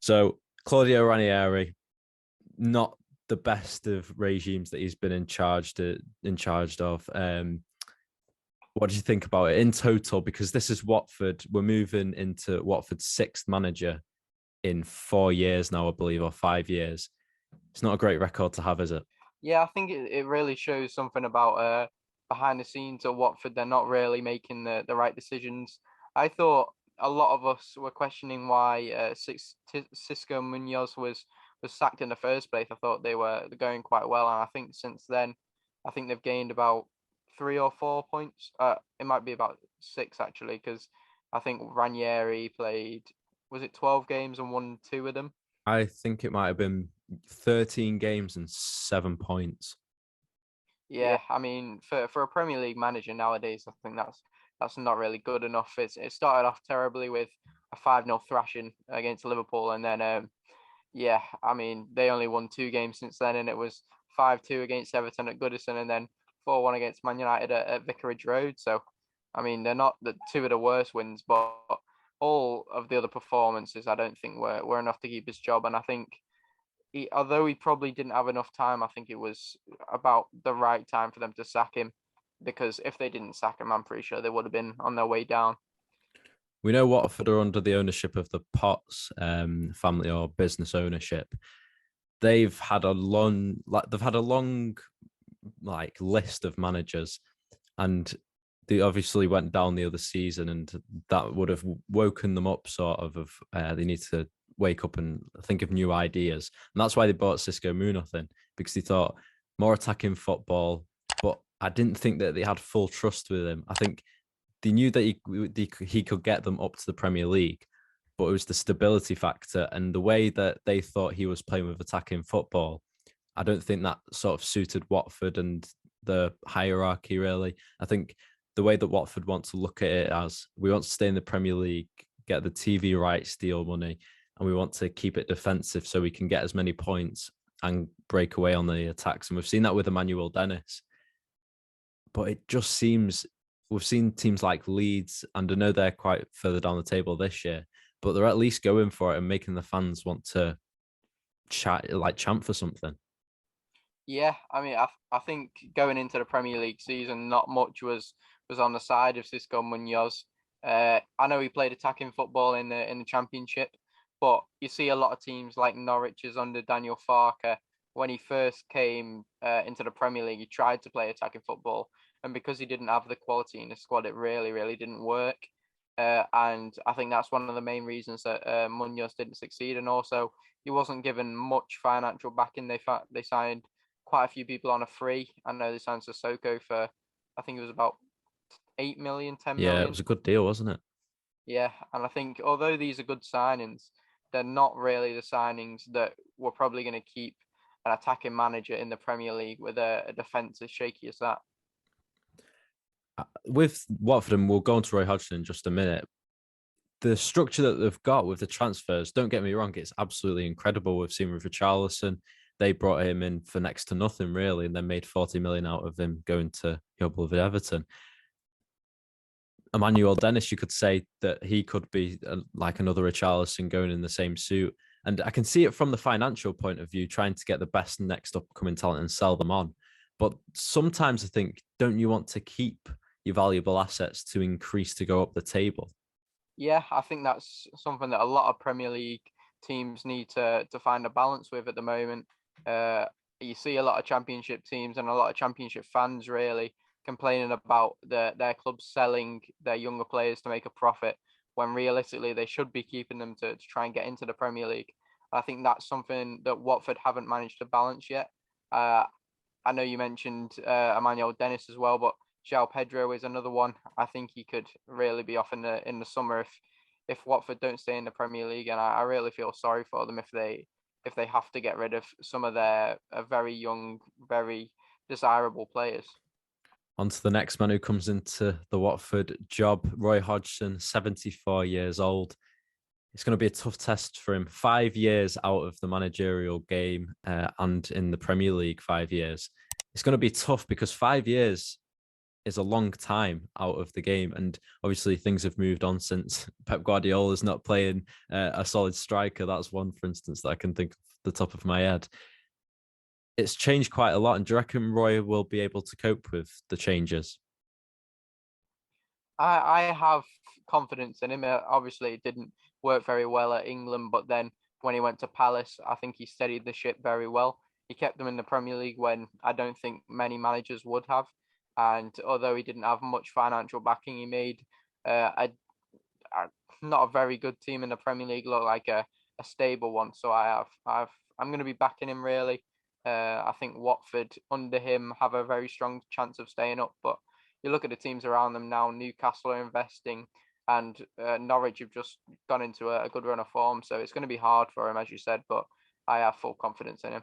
So Claudio Ranieri, not the best of regimes that he's been in charge of. What do you think about it in total? Because this is Watford. We're moving into Watford's sixth manager in 4 years now, I believe, or 5 years. It's not a great record to have, is it? Yeah, I think it really shows something about behind the scenes at Watford. They're not really making the right decisions. I thought a lot of us were questioning why Cisco Munoz was sacked in the first place. I thought they were going quite well, and I think since then, I think they've gained about 3 or 4 points. It might be about six actually, because I think Ranieri played, was it 12 games and won two of them? I think it might have been 13 games and 7 points. Yeah, I mean, for a Premier League manager nowadays, I think that's not really good enough. It started off terribly with a 5-0 thrashing against Liverpool, and then yeah, I mean, they only won two games since then, and it was 5-2 against Everton at Goodison, and then 4-1 against Man United at Vicarage Road. So, I mean, they're not the two of the worst wins, but all of the other performances, I don't think were enough to keep his job, and I think although he probably didn't have enough time, I think it was about the right time for them to sack him. Because if they didn't sack him, I'm pretty sure they would have been on their way down. We know Watford are under the ownership of the Potts family or business ownership. They've had a long like list of managers, and they obviously went down the other season, and that would have woken them up sort of they need to wake up and think of new ideas. And that's why they bought Cisco Munoz in, because they thought more attacking football. But I didn't think that they had full trust with him. I think they knew that he could get them up to the Premier League, but it was the stability factor and the way that they thought he was playing with attacking football. I don't think that sort of suited Watford and the hierarchy, really. I think the way that Watford want to look at it as, we want to stay in the Premier League, get the TV rights deal money, and we want to keep it defensive so we can get as many points and break away on the attacks. And we've seen that with Emmanuel Dennis. But it just seems we've seen teams like Leeds, and I know they're quite further down the table this year, but they're at least going for it and making the fans want to champ for something. Yeah, I mean, I think going into the Premier League season, not much was on the side of Cisco Munoz. I know he played attacking football in the Championship, but you see a lot of teams like Norwich is under Daniel Farker. When he first came into the Premier League, he tried to play attacking football, and because he didn't have the quality in the squad, it really didn't work. And I think that's one of the main reasons that Munoz didn't succeed, and also he wasn't given much financial backing. They signed quite a few people on a free. I know they signed Sissoko for, I think it was about 8 million, ten Yeah, it million. was a good deal, wasn't it? Yeah, and I think although these are good signings, they're not really the signings that we're probably going to keep an attacking manager in the Premier League with a defence as shaky as that. With Watford, and we'll go on to Roy Hodgson in just a minute, the structure that they've got with the transfers, don't get me wrong, it's absolutely incredible. We've seen with Richarlison, they brought him in for next to nothing, really, and then made 40 million out of him going to your beloved Everton. Emmanuel Dennis, you could say that he could be like another Richarlison going in the same suit. And I can see it from the financial point of view, trying to get the best next upcoming talent and sell them on. But sometimes I think, don't you want to keep your valuable assets to increase to go up the table? Yeah, I think that's something that a lot of Premier League teams need to find a balance with at the moment. Uh, you see a lot of Championship teams and a lot of Championship fans really complaining about their clubs selling their younger players to make a profit when realistically they should be keeping them to try and get into the Premier League. I think that's something that Watford haven't managed to balance yet. Uh, I know you mentioned Emmanuel Dennis as well, but João Pedro is another one. I think he could really be off in the summer if Watford don't stay in the Premier League, and I really feel sorry for them if they have to get rid of some of their very young, very desirable players. On to the next man who comes into the Watford job, Roy Hodgson, 74 years old. It's going to be a tough test for him. 5 years out of the managerial game and in the Premier League, 5 years. It's going to be tough because 5 years is a long time out of the game. And obviously things have moved on since Pep Guardiola is not playing a solid striker. That's one, for instance, that I can think of the top of my head. It's changed quite a lot. And do you reckon Roy will be able to cope with the changes? I have confidence in him. Obviously, it didn't work very well at England, but then when he went to Palace, I think he steadied the ship very well. He kept them in the Premier League when I don't think many managers would have. And although he didn't have much financial backing, he made a not a very good team in the Premier League look like a stable one. So I'm going to be backing him really. I think Watford under him have a very strong chance of staying up, but you look at the teams around them now. Newcastle are investing, and Norwich have just gone into a good run of form. So it's going to be hard for him, as you said, but I have full confidence in him.